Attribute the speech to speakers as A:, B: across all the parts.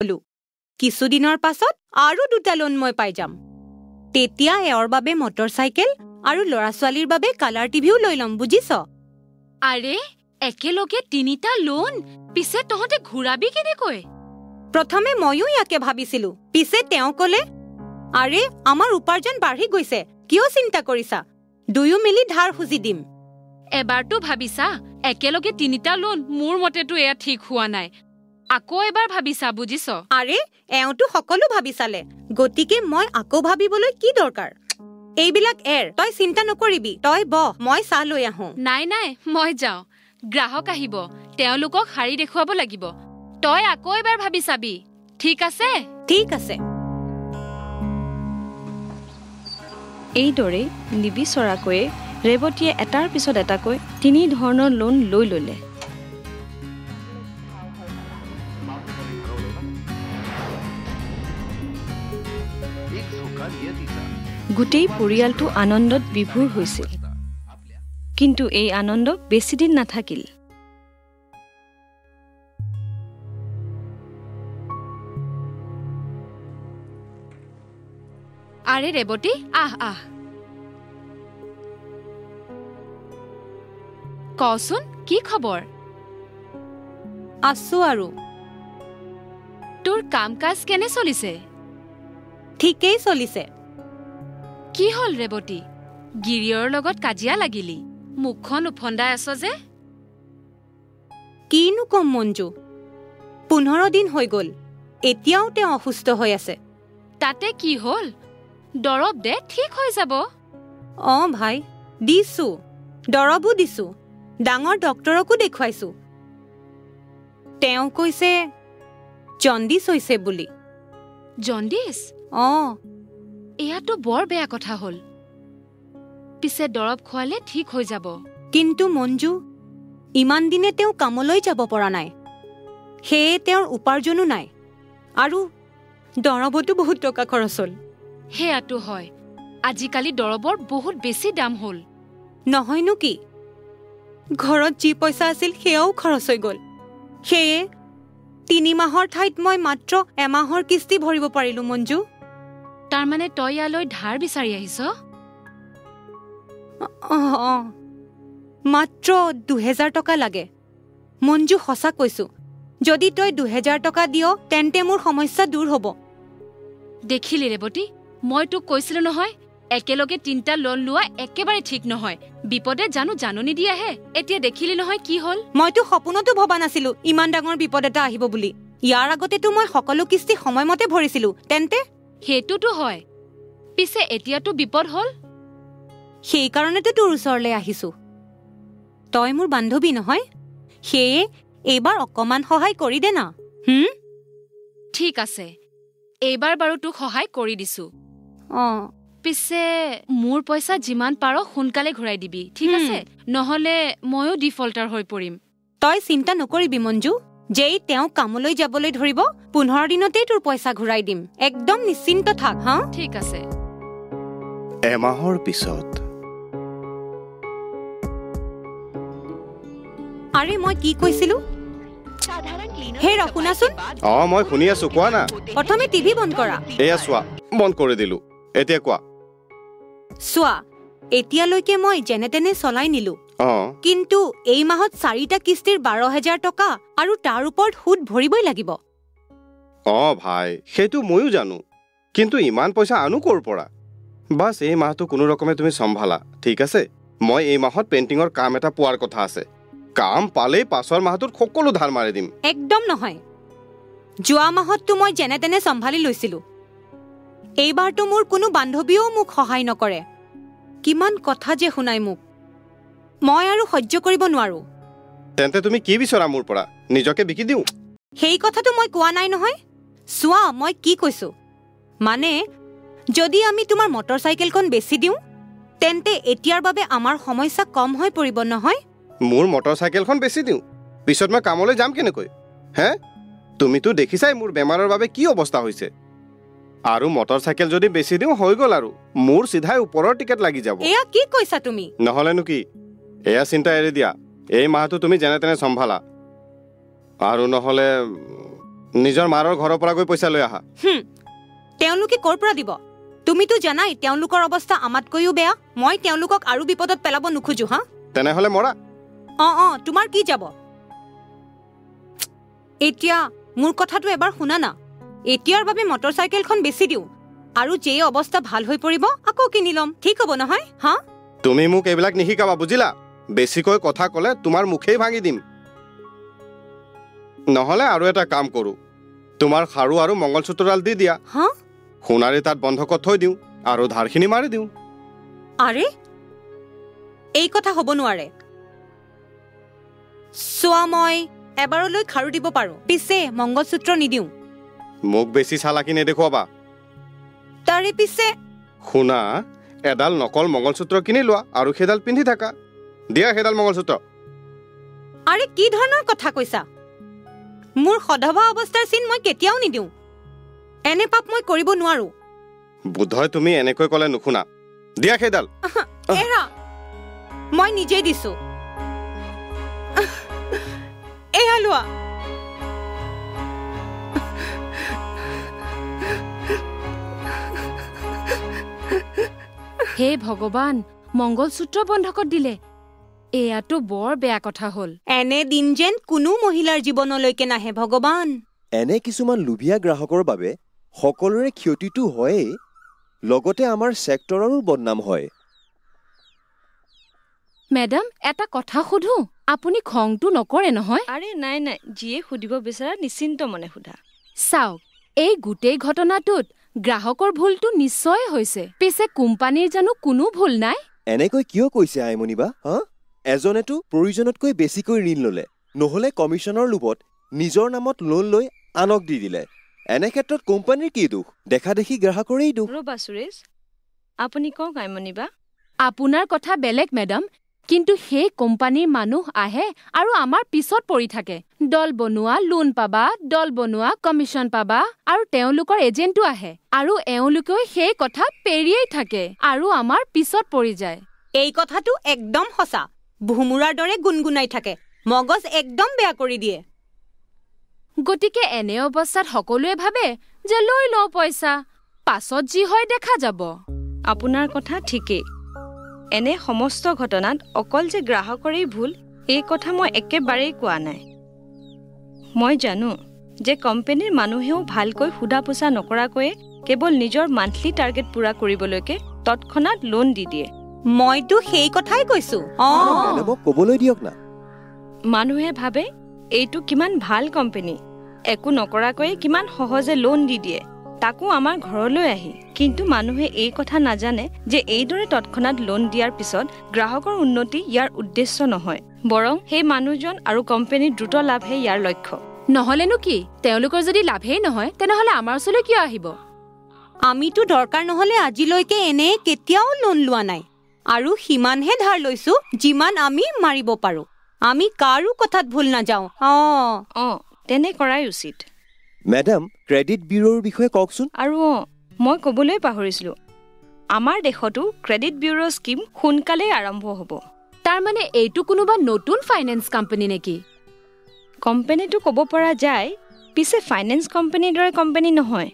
A: হলো কিছুদিনৰ পাছত আৰু দুটা লোন মই পাই যাম তেতিয়া এওঁৰ বাবে মটৰচাইকেল আৰু ল'ৰা-ছোৱালীৰ বাবে কালাৰ টিভিও লৈ ল'ম বুজিছ
B: আৰে একেলগে তিনিটা লোন পিছে তহঁতে ঘূৰাবি কেনেকৈ
A: প্ৰথমে ময়ো ইয়াকে ভাবিছিলো পিছে তেওঁ ক'লে আৰে আমাৰ উপাৰ্জন বাঢ়ি গৈছে কিয় চিন্তা কৰিছা দুয়ো মিলি ধাৰ খুজি দিম
B: এবাৰতো ভাবিছা একেলগে তিনিটা লোন মোৰ মতেতো এয়া ঠিক হোৱা নাই আকৌ এবাৰ ভাবিছা বুজিছ
A: আৰে এওঁতো সকলো ভাবি চালে গতিকে মই আকৌ ভাবিবলৈ কি দৰকাৰ এইবিলাক তই চিন্তা নকৰিবি তই বহ মই চাহ লৈ আহোঁ
B: নাই মই যাওঁ গ্ৰাহক আহিব তেওঁলোকক শাৰী দেখুৱাব লাগিব তই আকৌ এবাৰ ভাবি চাবি ঠিক আছে
C: এইদৰে নিবিচৰাকৈয়ে ৰেৱতীয়ে এটাৰ পিছত এটাকৈ তিনি ধৰণৰ লোন লৈ ল'লে গোটেই পৰিয়ালটো আনন্দত বিভোৰ হৈছিল কিন্তু এই আনন্দ বেছিদিন নাথাকিল
B: আৰে ৰেৱতী আহ কচোন কি খবৰ
A: আছো আৰু
B: তোৰ কাম কাজ কেনে চলিছে
A: ঠিকেই চলিছে
B: কি হল ৰেৱতী গিৰিয়ৰ লগত কাজিয়া লাগিলি মুখখন উফন্দাই আছ যে
A: কিনো কম মঞ্জু 15 দিন হৈ গ'ল এতিয়াও তেওঁ অসুস্থ হৈ আছে
B: তাতে কি হল দৰব দে ঠিক হৈ যাব
A: ভাই দিছো দৰবো দিছো ডাঙৰ ডক্টৰকো দেখুৱাইছো তেওঁ কৈছে জণ্ডিছ হৈছে বুলি
B: জণ্ডিছ এয়াতো বৰ বেয়া কথা হল পিছে দৰব খোৱালে ঠিক হৈ যাব
A: কিন্তু মঞ্জু ইমান দিনে তেওঁ কামলৈ যাব পৰা নাই সেয়ে তেওঁৰ উপাৰ্জনো নাই আৰু দৰবতো বহুত টকা খৰচ হ'ল
B: সেয়াতো হয় আজিকালি দৰবৰ বহুত বেছি দাম হ'ল
A: নহয়নো কি ঘৰত যি পইচা আছিল সেয়াও খৰচ হৈ গ'ল সেয়ে 3 মাহৰ ঠাইত মই মাত্ৰ এমাহৰ কিস্তি ভৰিব পাৰিলো মঞ্জু
B: তাৰমানে তই ইয়ালৈ ধাৰ বিচাৰি আহিছ
A: মাত্ৰ 2000 টকা লাগে মঞ্জু সঁচা কৈছো যদি তই 2000 টকা দিয় তেন্তে মোৰ সমস্যা দূৰ হ'ব
B: দেখিলি ৰেৱতী মই তোক কৈছিলো নহয় একেলগে তিনিটা লোন লোৱা একেবাৰে ঠিক নহয় বিপদে জাননী দি আহে এতিয়া দেখিলি নহয় কি হল
A: মইতো সপোনতো ভবা নাছিলো ইমান ডাঙৰ বিপদ এটা আহিব বুলি ইয়াৰ আগতেতো মই সকলো কিস্তি সময়মতে ভৰিছিলো তেন্তে
B: হেতুটো হয় পিছে এতিয়াতো বিপদ হল
A: সেই কাৰণেতো তোৰ ওচৰলৈ আহিছো তই মোৰ বান্ধৱী নহয় সেয়ে এইবাৰ অকমান সহায় কৰি দে না
B: ঠিক আছে এইবাৰ বাৰু তোক সহায় কৰি দিছো পিছে মোৰ পইচা যিমান পাৰ সোনকালে ঘূৰাই দিবি ঠিক আছে নহলে ময়ো ডিফল্টাৰ হৈ পৰিম
A: তই চিন্তা নকৰিবি মঞ্জু যেই তেওঁ কামলৈ যাবলৈ ধৰিব 15 দিনতেই তোৰ পইচা ঘূৰাই দিম একদম নিশ্চিন্ত থাক
B: ঠিক আছে
D: এমাহৰ পিছত
A: আৰে মই কি কৈছিলো হে শুনাচোন
D: মই শুনি আছো কোৱা না
A: প্ৰথমে টিভি বন্ধ কৰা
D: এয়া চোৱা বন্ধ কৰি দিলো এতিয়া কোৱা
A: চোৱা এতিয়ালৈকে মই যেনে তেনে চলাই নিলো কিন্তু এই মাহত 4টা কিস্তিৰ 12000 টকা আৰু তাৰ ওপৰত সুদ ভৰিবই লাগিব
D: ভাই সেইটো ময়ো জানো কিন্তু ইমান পইচা আনো ক'ৰ পৰা বাস এই মাহটো কোনো ৰকমে তুমি সম্ভালা ঠিক আছে মই এই মাহত পেইন্টিঙৰ কাম এটা পোৱাৰ কথা আছে কাম পালে পাছৰ মাহটোত সকলো ধাৰ মাৰি দিম
A: একদম নহয় যোৱা মাহততো মই যেনে তেনে সম্ভালি লৈছিলো এইবাৰতো মোৰ কোনো বান্ধৱীও মোক সহায় নকৰে কিমান কথা যে শুনাই মোক মই আৰু সহ্য কৰিব নোৱাৰো
D: তেন্তে তুমি কি বিচৰা মোৰ পৰা নিজকে বিকি দিও
A: সেই কথাটো মই কোৱা নাই নহয় চোৱা মই কি কৈছো মানে যদি আমি তোমাৰ মটৰচাইকেলখন বেচি দিও তেন্তে এতিয়াৰ বাবে আমাৰ সমস্যা কম হৈ পৰিব নহয়
D: মোৰ মটৰচাইকেলখন বেচি দিও পিছত মই কামলৈ যাম কেনেকৈ তুমিতো দেখিছাই মোৰ বেমাৰৰ বাবে কি অৱস্থা হৈছে আৰু মটৰচাইকেল যদি বেচি দিও হৈ গ'ল আৰু মোৰ সিধাই ওপৰৰ টিকেট লাগি যাব
A: এয়া কি কৈছা তুমি
D: নহলেনো কি এয়া চিন্তা এৰি দিয়া এই মাহটো তুমি যেনে তেনে সম্ভালা আৰু নহলে নিজৰ মাৰৰ ঘৰৰ পৰা গৈ পইচা লৈ আহা।
A: তেওঁলোকে ক'ৰ পৰা দিব? তুমিতো জানাই তেওঁলোকৰ অৱস্থা আমাতকৈও বেয়া। মই তেওঁলোকক আৰু বিপদত পেলাব নোখোজো। হা,
D: তেনেহ'লে মৰা।
A: তোমাৰ কি যাব? এতিয়া মোৰ কথাটো এবাৰ শুনা না। এতিয়াৰ বাবে মটৰ চাইকেলখন বেচি দিওঁ আৰু যেই অৱস্থা ভাল হৈ পৰিব আকৌ কিনি ল'ম। ঠিক হ'ব নহয়? হা,
D: তুমি মোক এইবিলাক নিশিকাবা, বুজিলা? বেছিকৈ কথা ক'লে তোমাৰ মুখেই ভাঙি দিম। নহ'লে আৰু এটা কাম কৰোঁ, তোমাৰ খাৰু আৰু মংগলসূত্ৰডাল দি দিয়া।
A: হা,
D: সোণাৰী তাত বন্ধকত থৈ দিওঁ আৰু ধাৰখিনি মাৰি দিওঁ।
A: আৰে এই কথা হ'ব নোৱাৰে। চোৱা, মই এবাৰলৈ খাৰু দিব পাৰোঁ, পিছে মংগলসূত্ৰ নিদিওঁ।
D: মোক বেছি চালাকি নেদেখুৱাবা।
A: তাৰে পিছে
D: শুনা, এডাল নকল মংগলসূত্ৰ কিনি লোৱা আৰু সেইডাল পিন্ধি থাকা। দিয়া সেইডাল মংগলসূত্ৰ।
A: আৰে কি ধৰণৰ কথা কৈছা? মোৰ সধবা অৱস্থাৰ চিন মই কেতিয়াও নিদিওঁ। এনে পাপ মই কৰিব নোৱাৰো।
D: বোধহয় তুমি এনেকৈ ক'লে নুশুনা। দিয়া সেইডাল।
A: এৰা, মই নিজেই দিছো। এয়া লোৱা।
B: হে ভগৱান, মংগলসূত্ৰ বন্ধকত দিলে। এয়াতো বৰ বেয়া কথা হ'ল।
A: এনে দিন যেন কোনো মহিলাৰ জীৱনলৈকে নাহে ভগৱান।
E: এনে কিছুমান লোভীয়া গ্ৰাহকৰ বাবে সকলোৰে ক্ষতিটো হয়েই, লগতে আমাৰ ছেক্টৰৰো বদনাম হয়।
B: মেডাম, এটা কথা সোধো, আপুনি খংটো নকৰে নহয়?
C: আৰে নাই নাই, যিয়ে সুধিব বিচাৰা নিশ্চিন্ত মনে সোধা।
B: চাওক, এই গোটেই ঘটনাটোত গ্ৰাহকৰ ভুলটো নিশ্চয় হৈছে। পিছে কোম্পানীৰ জানো কোনো ভুল নাই?
E: এনেকৈ কিয় কৈছে আইমণিবা? এজনেতো প্ৰয়োজনতকৈ বেছিকৈ ঋণ ল'লে, নহ'লে কমিশ্যনৰ লোভত নিজৰ নামত লোন লৈ আনক দি দিলে। এনে ক্ষেত্ৰত কোম্পানীৰ কি দোষ? দেখা দেখি গ্ৰাহকৰেই দোষ।
C: ৰ'বা সুৰেশ, আপুনি কওক আইমণিবা।
B: আপোনাৰ কথা বেলেগ মেডাম, কিন্তু সেই কোম্পানীৰ মানুহ আহে আৰু আমাৰ পিছত পৰি থাকে। দল বনোৱা, লোন পাবা, দল বনোৱা, কমিশ্যন পাবা, আৰু তেওঁলোকৰ এজেণ্টো আহে আৰু এওঁলোকেও সেই কথা পেৰিয়েই থাকে আৰু আমাৰ পিছত পৰি যায়।
A: এই কথাটো একদম সঁচা। ভুমুৰাৰ দৰে গুণগুণাই থাকে, মগজ একদম বেয়া কৰি দিয়ে।
B: গতিকে এনে অৱস্থাত সকলোৱে ভাবে যে লৈ লওঁ পইচা, পাছত যি হয় দেখা যাব।
C: আপোনাৰ কথা ঠিকেই। এনে সমস্ত ঘটনাত অকল যে গ্ৰাহকৰেই ভুল এই কথা মই একেবাৰেই কোৱা নাই। মই জানো যে কোম্পানীৰ মানুহেও ভালকৈ সোধা পোছা নকৰাকৈয়ে কেৱল নিজৰ মান্থলি টাৰ্গেট পূৰা কৰিবলৈকে তৎক্ষণাত লোন দি দিয়ে।
A: মইতো সেই কথাই কৈছো।
E: মোক ক'বলৈ দিয়ক না।
C: মানুহে ভাবে এইটো কিমান ভাল কোম্পানী, একো নকৰাকৈয়ে কিমান সহজে লোন দি দিয়ে, তাকো আমাৰ ঘৰলৈ আহি। কিন্তু মানুহে এই কথা নাজানে যে এইদৰে তৎক্ষণাত লোন দিয়াৰ পিছত গ্ৰাহকৰ উন্নতি ইয়াৰ উদ্দেশ্য নহয়, বৰং সেই মানুহজন আৰু কোম্পানীৰ দ্ৰুত লাভহে ইয়াৰ লক্ষ্য।
B: নহলেনো কি, তেওঁলোকৰ যদি লাভেই নহয় তেনেহলে আমাৰ ওচৰলৈ কিয় আহিব?
A: আমিতো দৰকাৰ নহলে আজিলৈকে এনে কেতিয়াও লোন লোৱা নাই, আৰু সিমানহে ধাৰ লৈছো যিমান আমি মাৰিব পাৰো। আমি কাৰো কথাত ভুল নাযাওঁ।
C: তেনে কৰাই উচিত।
E: মেডাম, ক্ৰেডিট ব্যুৰোৰ বিষয়ে কওকচোন।
C: আৰু মই ক'বলৈ পাহৰিছিলোঁ, আমাৰ দেশতো ক্ৰেডিট ব্যুৰো স্কিম সোনকালেই আৰম্ভ হ'ব।
B: তাৰমানে এইটো কোনোবা নতুন ফাইনেন্স কোম্পানী নেকি?
C: কোম্পানীটো ক'ব পৰা যায়, পিছে ফাইনেন্স কোম্পানীৰ দৰে কোম্পানী নহয়।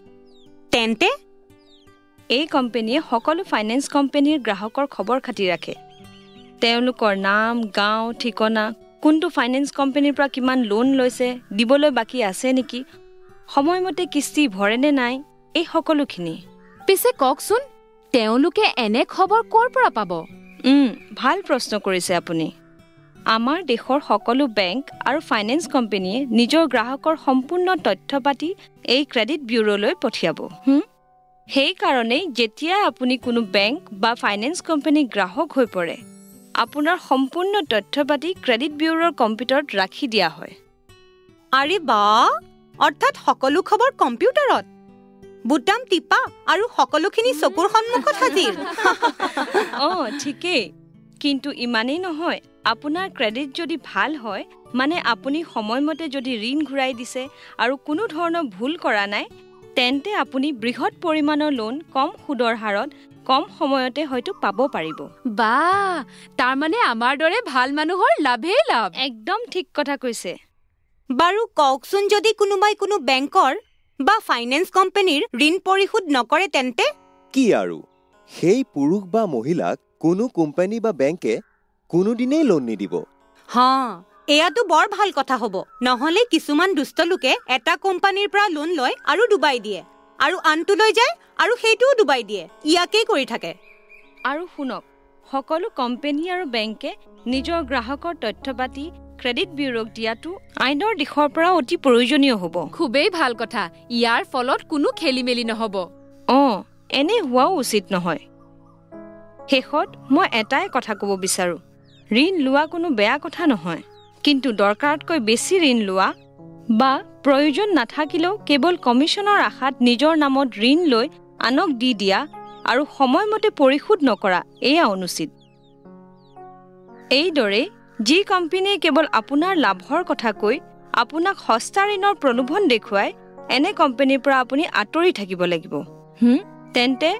A: তেন্তে
C: এই কোম্পানীয়ে সকলো ফাইনেন্স কোম্পানীৰ গ্ৰাহকৰ খবৰ খাতি ৰাখে। তেওঁলোকৰ নাম, গাঁও, ঠিকনা, কোনটো ফাইনেন্স কোম্পানীৰ পৰা কিমান লোন লৈছে, দিবলৈ বাকী আছে নেকি, সময়মতে কিস্তি ভৰে নে নাই, এই সকলোখিনি।
B: পিছে কওকচোন, তেওঁলোকে এনে খবৰ ক'ৰ পৰা পাব?
C: ভাল প্ৰশ্ন কৰিছে আপুনি। আমাৰ দেশৰ সকলো বেংক আৰু ফাইনেন্স কোম্পানীয়ে নিজৰ গ্ৰাহকৰ সম্পূৰ্ণ তথ্য পাতি এই ক্ৰেডিট ব্যুৰোলৈ পঠিয়াব। সেইকাৰণেই যেতিয়াই আপুনি কোনো বেংক বা ফাইনেন্স কোম্পানীৰ গ্ৰাহক হৈ পৰে, আপোনাৰ সম্পূৰ্ণ তথ্য পাতি ক্ৰেডিট ব্যুৰোৰ কম্পিউটাৰত ৰাখি দিয়া হয়।
A: আৰে বাহ, অৰ্থাৎ সকলো খবৰ কম্পিউটাৰত, বুটাম টিপা আৰু সকলোখিনি চকুৰ সন্মুখত হাজিৰ।
C: ঠিকেই, কিন্তু ইমানেই নহয়। আপোনাৰ ক্ৰেডিট যদি ভাল হয়, মানে আপুনি সময়মতে যদি ঋণ ঘূৰাই দিছে আৰু কোনো ধৰণৰ ভুল কৰা নাই, তেন্তে আপুনি বৃহৎ পৰিমাণৰ লোন কম সুদৰ হাৰত কম সময়তে হয়তো পাব পাৰিব।
B: বাহ, তাৰমানে আমাৰ দৰে ভাল মানুহৰ লাভেই লাভ।
C: একদম ঠিক কথা কৈছে।
A: বাৰু কওকচোন, যদি কোনোবাই কোনো বেংকৰ বা ফাইনেন্স কোম্পানীৰ ঋণ পৰিশোধ নকৰে তেন্তে?
E: কি আৰু সেই পুৰুষ বা মহিলাক কোনো কোম্পানী বা বেংকে কোনোদিনেই লোন নিদিব।
A: হা, এয়াতো বৰ ভাল কথা হ'ব। নহ'লে কিছুমান দুষ্ট লোকে এটা কোম্পানীৰ পৰা লোন লয় আৰু ডুবাই দিয়ে, আৰু আনটো লৈ যায় আৰু সেইটোও ডুবাই দিয়ে। ইয়াকেই কৰি থাকে।
C: আৰু শুনক, সকলো কোম্পানী আৰু বেংকে নিজৰ গ্ৰাহকৰ তথ্য পাতি ক্ৰেডিট ব্যুৰোক দিয়াটো আইনৰ দিশৰ পৰা অতি প্ৰয়োজনীয় হ'ব।
B: খুবেই ভাল কথা। ইয়াৰ ফলত কোনো খেলি মেলি নহ'ব।
C: এনে হোৱাও উচিত নহয়। শেষত মই এটাই কথা ক'ব বিচাৰোঁ, ঋণ লোৱা কোনো বেয়া কথা নহয়, কিন্তু দৰকাৰতকৈ বেছি ঋণ লোৱা বা প্ৰয়োজন নাথাকিলেও কেৱল কমিশ্যনৰ আশাত নিজৰ নামত ঋণ লৈ আনক দি দিয়া আৰু সময়মতে পৰিশোধ নকৰা, এয়া অনুচিত। এইদৰে যি কোম্পানীয়ে কেৱল আপোনাৰ লাভৰ কথা কৈ আপোনাক সস্তা ঋণৰ প্ৰলোভন দেখুৱাই, এনে কোম্পানীৰ পৰা আপুনি আঁতৰি থাকিব লাগিব। তেন্তে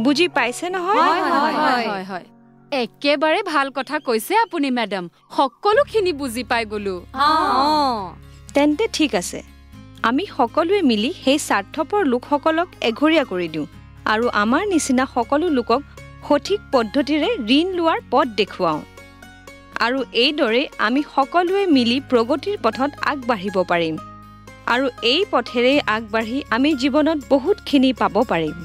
C: বুজি পাইছে নহয়?
B: হয়, একেবাৰে ভাল কথা কৈছে আপুনি মেডাম। সকলোখিনি বুজি পাই গলো।
C: তেন্তে ঠিক আছে, আমি সকলোৱে মিলি সেই স্বাৰ্থপৰ লোকসকলক এঘৰীয়া কৰি দিওঁ আৰু আমাৰ নিচিনা সকলো লোকক সঠিক পদ্ধতিৰে ঋণ লোৱাৰ পথ দেখুৱাওঁ। আৰু এইদৰে আমি সকলোৱে মিলি প্ৰগতিৰ পথত আগবাঢ়িব পাৰিম আৰু এই পথেৰে আগবাঢ়ি আমি জীৱনত বহুতখিনি পাব পাৰিম।